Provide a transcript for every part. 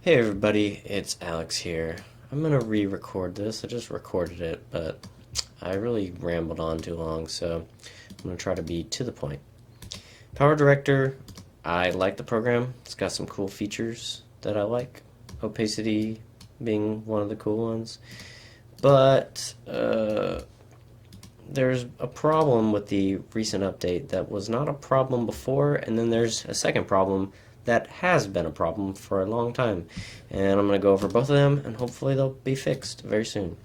Hey everybody, it's Alex here. I'm gonna re-record this. I just recorded it, but I really rambled on too long, so I'm gonna try to be to the point. PowerDirector, I like the program. It's got some cool features that I like. Opacity being one of the cool ones. But there's a problem with the recent update that was not a problem before, and then there's a second problem that has been a problem for a long time. And I'm going to go over both of them, and hopefully they'll be fixed very soon.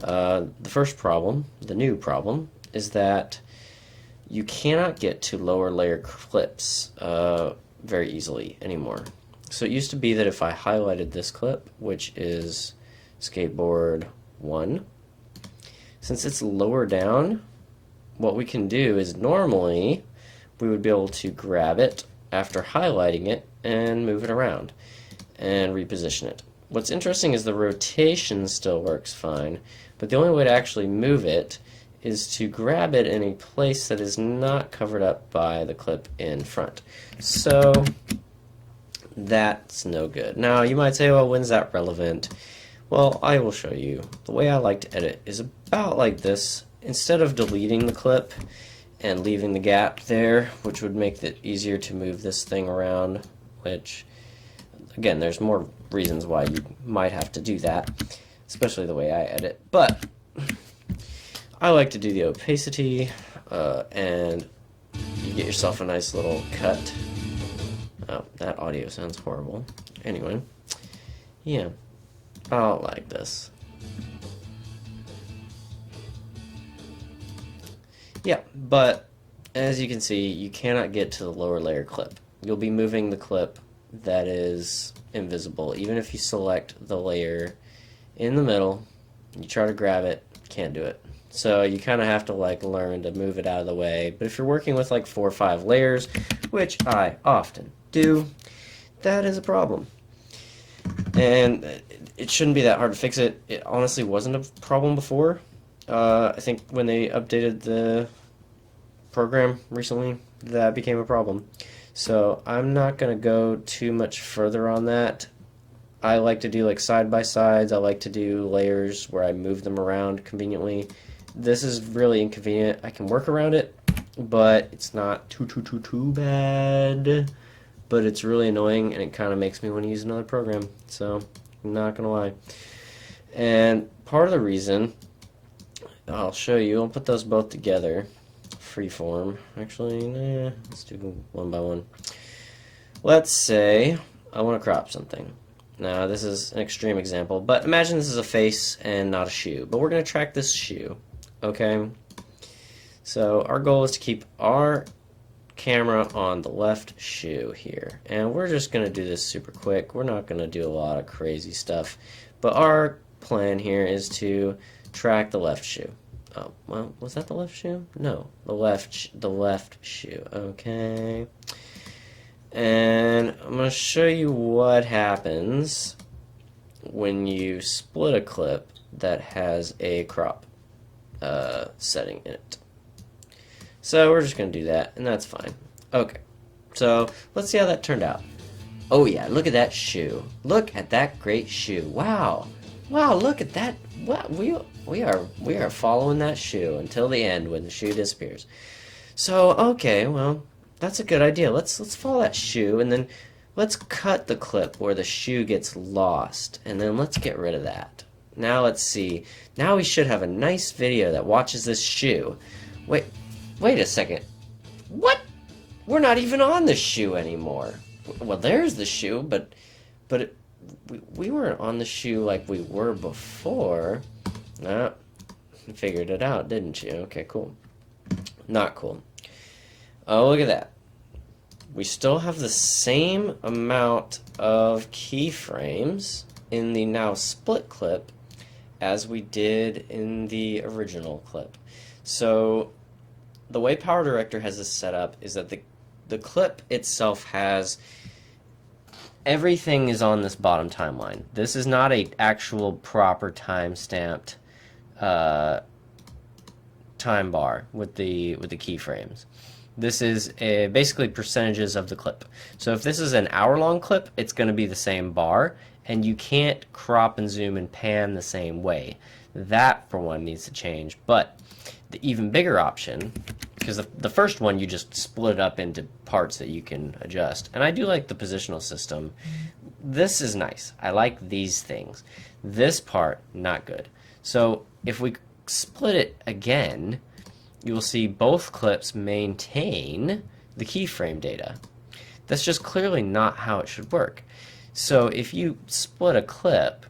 The first problem, the new problem, is that you cannot get to lower layer clips very easily anymore. So it used to be that if I highlighted this clip, which is skateboard 1, since it's lower down, what we can do is normally we would be able to grab it after highlighting it and move it around and reposition it. What's interesting is the rotation still works fine, but the only way to actually move it is to grab it in a place that is not covered up by the clip in front. So that's no good. Now you might say, well, when's that relevant? Well, I will show you. The way I like to edit is about like this. Instead of deleting the clip and leaving the gap there, which would make it easier to move this thing around, which, again, there's more reasons why you might have to do that, especially the way I edit. But I like to do the opacity, and you get yourself a nice little cut. Oh, that audio sounds horrible. Anyway, yeah, I don't like this. Yeah, but as you can see, you cannot get to the lower layer clip. You'll be moving the clip that is invisible. Even if you select the layer in the middle, you try to grab it, can't do it. So you kind of have to like learn to move it out of the way. But if you're working with like 4 or 5 layers, which I often do, that is a problem. And it shouldn't be that hard to fix it. It honestly wasn't a problem before. I think when they updated the program recently, that became a problem. So I'm not going to go too much further on that. I like to do like side-by-sides. I like to do layers where I move them around conveniently. This is really inconvenient. I can work around it, but it's not too bad. But it's really annoying, and it kind of makes me want to use another program. So I'm not going to lie. And part of the reason, I'll show you. I'll put those both together. Freeform. Actually, nah, let's do one by one. Let's say I want to crop something. Now, this is an extreme example, but imagine this is a face and not a shoe. But we're going to track this shoe, okay? So our goal is to keep our camera on the left shoe here. And we're just going to do this super quick. We're not going to do a lot of crazy stuff. But our plan here is to track the left shoe. Oh, well, was that the left shoe? No, the left shoe. Okay. And I'm going to show you what happens when you split a clip that has a crop setting in it. So we're just going to do that, and that's fine. Okay. So let's see how that turned out. Oh yeah, look at that shoe. Look at that great shoe. Wow. Wow, look at that. Wow, we are following that shoe until the end when the shoe disappears. So, okay, well, that's a good idea. Let's follow that shoe, and then let's cut the clip where the shoe gets lost, and then let's get rid of that. Now let's see. Now we should have a nice video that watches this shoe. Wait a second. What? We're not even on the shoe anymore. Well, there's the shoe, but we weren't on the shoe like we were before. Nah, you figured it out, didn't you? Okay, cool. Not cool. Oh, look at that. We still have the same amount of keyframes in the now split clip as we did in the original clip. So the way PowerDirector has this set up is that the clip itself has everything is on this bottom timeline. This is not a actual proper time-stamped time bar with the keyframes. This is basically percentages of the clip. So if this is an hour-long clip, it's going to be the same bar, and you can't crop and zoom and pan the same way. That, for one, needs to change. But the even bigger option, because the first one you just split up into parts that you can adjust, and I do like the positional system. This is nice. I like these things. This part, not good. So if we split it again, you will see both clips maintain the keyframe data. That's just clearly not how it should work. So if you split a clip,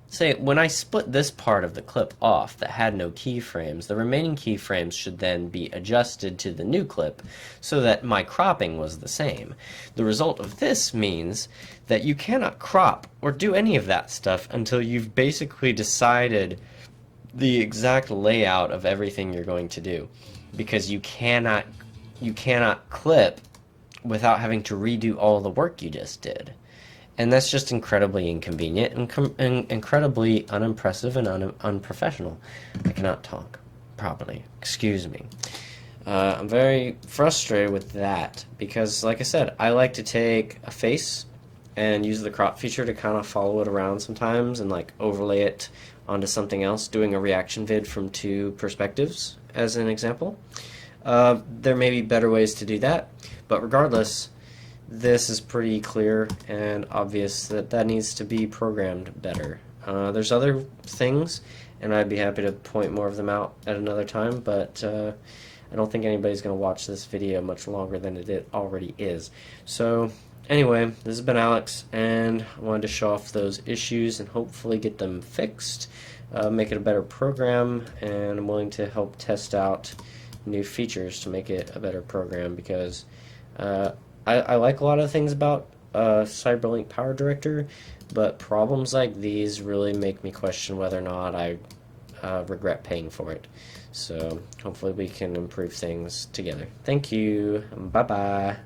say when I split this part of the clip off that had no keyframes, the remaining keyframes should then be adjusted to the new clip so that my cropping was the same. The result of this means that you cannot crop or do any of that stuff until you've basically decided the exact layout of everything you're going to do, because you cannot clip without having to redo all the work you just did. And that's just incredibly inconvenient and incredibly unimpressive and unprofessional. I cannot talk properly. Excuse me. I'm very frustrated with that because, like I said, I like to take a face and use the crop feature to kind of follow it around sometimes and like overlay it onto something else, doing a reaction vid from two perspectives as an example. There may be better ways to do that, but regardless, this is pretty clear and obvious that that needs to be programmed better. There's other things, and I'd be happy to point more of them out at another time, but I don't think anybody's going to watch this video much longer than it already is. So anyway, this has been Alex, and I wanted to show off those issues and hopefully get them fixed, make it a better program, and I'm willing to help test out new features to make it a better program because I like a lot of things about Cyberlink PowerDirector, but problems like these really make me question whether or not I regret paying for it. So hopefully we can improve things together. Thank you. Bye-bye.